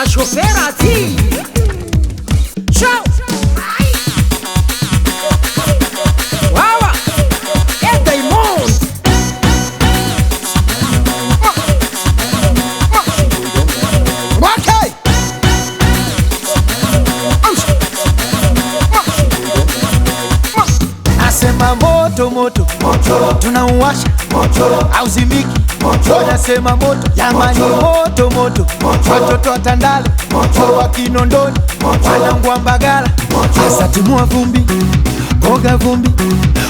Choferati. Ciao. Wawa. É Diamond. Okay. Nasema moto moto moto, tunauwasha moto, hauzimiki moto. Nasema moto jamani, moto moto, watoto wa Tandale moto, wa Kinondoni wanangu wa Mbagala asa timua vumbi, boga vumbi,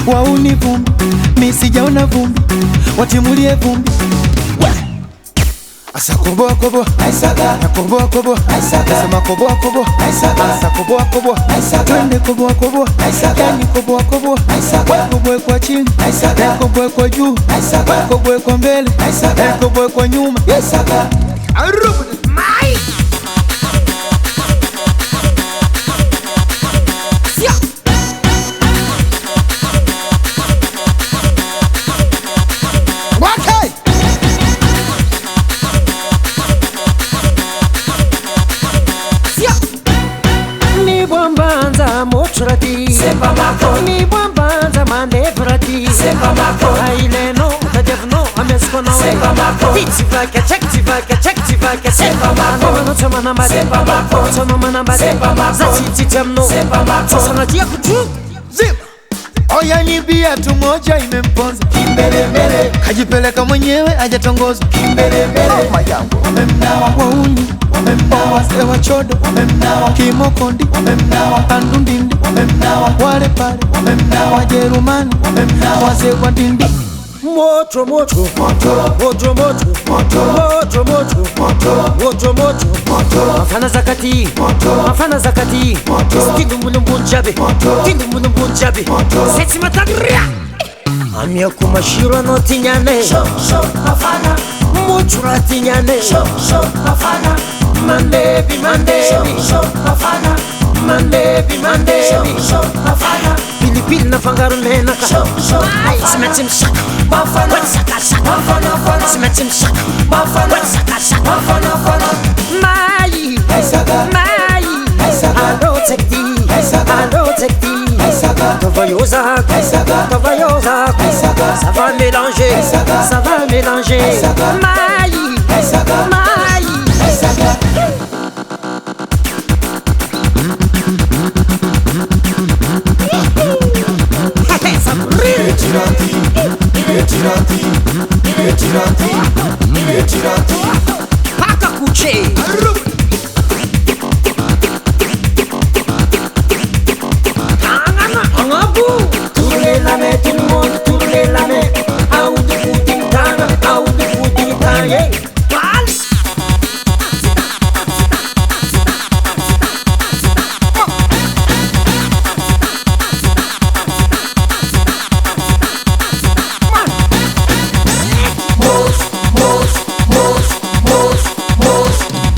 wauni vumbi, mi sijaona vumbi, watimulie vumbi. Asa koboa koboa, aisaga, na koboa koboa, aisaga, sema koboa koboa, aisaga, asa koboa koboa, aisaga, twende koboa koboa, aisaga, yani koboa koboa, aisaga, koboa kwa chini, aisaga, koboa kwa juu, aisaga, koboa kwa mbele, aisaga, koboa kwa nyuma, aisaga. Arubu Mai. Sia. Okay. Ni bombanza motrati. Sepa mako. Ni bombanza manevrati. Sepa mako. Aileno tadevno ameskono. Sepa mako. Tivaka check tivaka. Sepa mako. No toma namba. Sepa mako. Toma namba. Sepa mako. Zati temno. Sepa mako. Sasa natia kutu. Zima. Oya ni bia tu moja imemponza Kimbele mbele. kajipeleka mwenyewe hajatongoza Kimbele mbele. wamemnawa wauni, wamemnawa wazee wa chodo, wamemnawa kimokondi, wamemnawa pandundindi, wamemnawa wale pale, wamemnawa Wajerumani, wamemnawa wazee wa dindi. Moto moto Moto. moto moto Moto. moto moto Moto. moto moto Moto. mafana zakati Moto. mafana zakati Moto. stingu mulungunjabe Moto. stingu mulungunjabe Moto. seti matagria amya kumashiro no tinyane Show mafana. mutura tinyane Show mafana. mandebi Show mafana. mandebi Show mafana. pilipili na fangaru nenaka Show mafana. simetim shaka Mafana. shaka Mafana. simetim shaka Mafana. shaka Mafana. Mai, Aisaga. Mai, Aisaga. allo tekti, Aisaga. allo tekti, Aisaga. Tavayoza, Aisaga. Tavayoza, Aisaga. ça va mélanger, Aisaga. ça va mélanger, Aisaga. Mai, Aisaga. Mai. Aisaga. Ça brille. Tiranti. Tiranti. Tiranti. Tiranti. Paka kuche. Angana, angabu. Tournez la main, tout le monde, tournez la main. Out de footing tana, out de footing tana, yeah. Vals.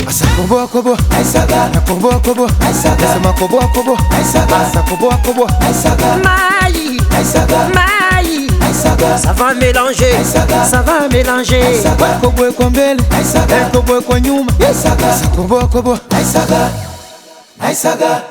Asa koboa koboa, Aisaga. na koboa koboa, Aisaga. sema koboa koboa, Aisaga. asa koboa koboa, Aisaga. Mai, Aisaga. Mai. Aisaga. Ça va mélanger, Aisaga. ça va mélanger. Aisaga. koboa kwa mbele, Aisaga. koboa kwa nyuma, Aisaga. asa koboa koboa. Aisaga. Aisaga.